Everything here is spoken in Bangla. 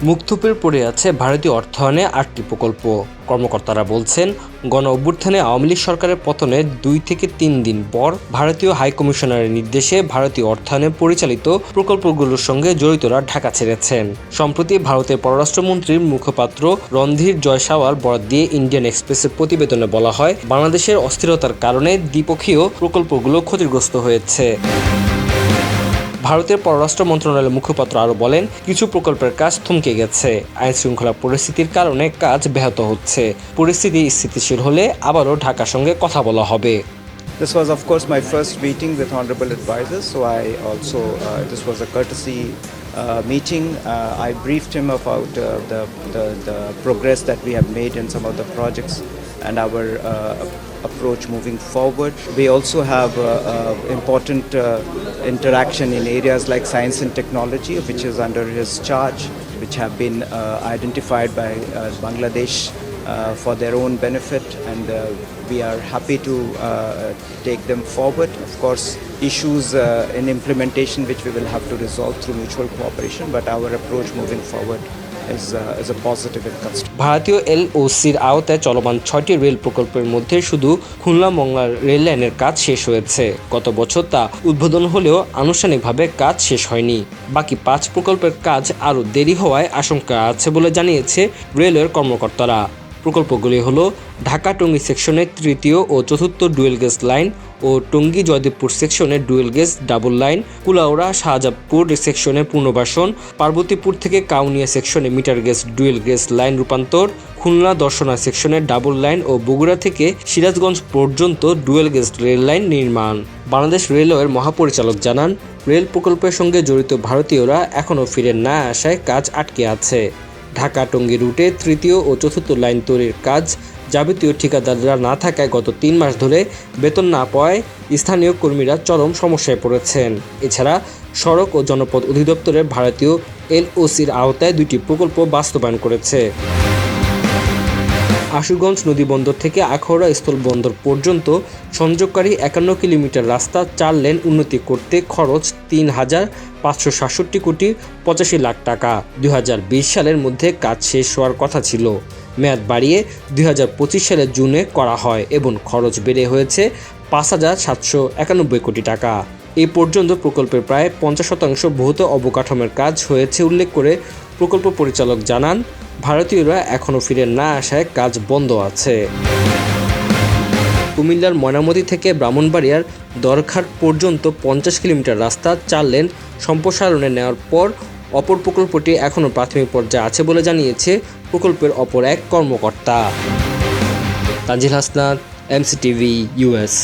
মুখথুপের পড়ে আছে ভারতীয় অর্থায়নে ৮টি প্রকল্প। কর্মকর্তারা বলছেন, গণ অভ্যুত্থানে আওয়ামী লীগ সরকারের পতনের ২ থেকে ৩ দিন পর ভারতীয় হাইকমিশনারের নির্দেশে ভারতীয় অর্থায়নে পরিচালিত প্রকল্পগুলোর সঙ্গে জড়িতরা ঢাকা ছেড়েছেন। সম্প্রতি ভারতের পররাষ্ট্রমন্ত্রীর মুখপাত্র রণধীর জয়সওয়াল বরাত দিয়ে ইন্ডিয়ান এক্সপ্রেসের প্রতিবেদনে বলা হয়, বাংলাদেশের অস্থিরতার কারণে দ্বিপক্ষীয় প্রকল্পগুলো ক্ষতিগ্রস্ত হয়েছে। ভারতের পররাষ্ট্র মন্ত্রণালয়ের মুখপাত্র আরও বলেন, কিছু প্রকল্পের কাজ থমকে গেছে। আইনশৃঙ্খলা পরিস্থিতির কারণে কাজ ব্যাহত হচ্ছে। পরিস্থিতি স্থিতিশীল হলে আবারও ঢাকার সঙ্গে কথা বলা হবে। This was, of course, my first meeting with honorable advisors, so I also, this was a courtesy meeting. I briefed him about the progress that we have made in some of the projects and our approach moving forward. We also have important interaction in areas like science and technology, which is under his charge, which have been identified by Bangladesh for their own benefit, and we are happy to take them forward. Of course, issues in implementation which we will have to resolve through mutual cooperation, but our approach moving forward is a positive and constructive. ভারতীয় এলওসির আওতায় চলমান ৬টি রেল প্রকল্পের মধ্যে শুধু খুলনা মংলা রেল লাইনের কাজ শেষ হয়েছে। গত বছর তা উদ্বোধন হলেও আনুষ্ঠানিকভাবে কাজ শেষ হয়নি। বাকি ৫ প্রকল্পের কাজ আরও দেরি হওয়ায় আশঙ্কা আছে বলে জানিয়েছে রেলওয়ের কর্মকর্তারা। প্রকল্পগুলি হলো ঢাকা টঙ্গী সেকশনের ৩য় ও ৪র্থ ডুয়েল গেজ লাইন ও টঙ্গী জয়দেবপুর সেকশনের dual gauge double line, Kulaura Shahzadpur সেকশনে পুনর্বাসন, পার্বতীপুর থেকে কাউনিয়া সেকশনে metre gauge dual gauge line রূপান্তর, খুলনা দর্শনা সেকশনের ডাবল লাইন ও বগুড়া থেকে সিরাজগঞ্জ পর্যন্ত ডুয়েল গেজ রেল লাইন নির্মাণ। বাংলাদেশ রেলওয়ের মহাপরিচালক জানান, রেল প্রকল্পের সঙ্গে জড়িত ভারতীয়রা এখনও ফিরে না আসায় কাজ আটকে আছে। ঢাকা টঙ্গী রুটে ৩য় ও ৪র্থ লাইন তৈরির কাজ যাবতীয় ঠিকাদাররা না থাকায় গত ৩ মাস ধরে বেতন না পাওয়ায় স্থানীয় কর্মীরা চরম সমস্যায় পড়েছেন। এছাড়া সড়ক ও জনপথ অধিদপ্তরের ভারতীয় এলওসির আওতায় ২টি প্রকল্প বাস্তবায়ন করেছে। আশুগঞ্জ নদীবন্দর থেকে আখাউড়া স্থলবন্দর পর্যন্ত সংযোগকারী ৫১ কিলোমিটার রাস্তা ৪ লেন উন্নতি করতে খরচ ৩,৫৬৭ কোটি ৮৫ লাখ টাকা। ২০২০ সালের মধ্যে কাজ শেষ হওয়ার কথা ছিল। মেয়াদ বাড়িয়ে ২০২৫ সালের জুনে করা হয় এবং খরচ বেড়ে হয়েছে ৫,৭৯১ কোটি টাকা। এই পর্যন্ত প্রকল্পের প্রায় ৫০% ভৌত অবকাঠামোর কাজ হয়েছে উল্লেখ করে প্রকল্প পরিচালক জানান, ভারতীয়রা এখনও ফিরে না আসায় কাজ বন্ধ আছে। কুমিল্লার ময়নামতি থেকে ব্রাহ্মণবাড়িয়ার দরঘাট পর্যন্ত ৫০ কিলোমিটার রাস্তা ৪ লেন সম্প্রসারণে নেওয়ার পর অপর প্রকল্পটি এখনও প্রাথমিক পর্যায়ে আছে বলে জানিয়েছে প্রকল্পের অপর এক কর্মকর্তা। Tanzil Hasnat, MCTV, US.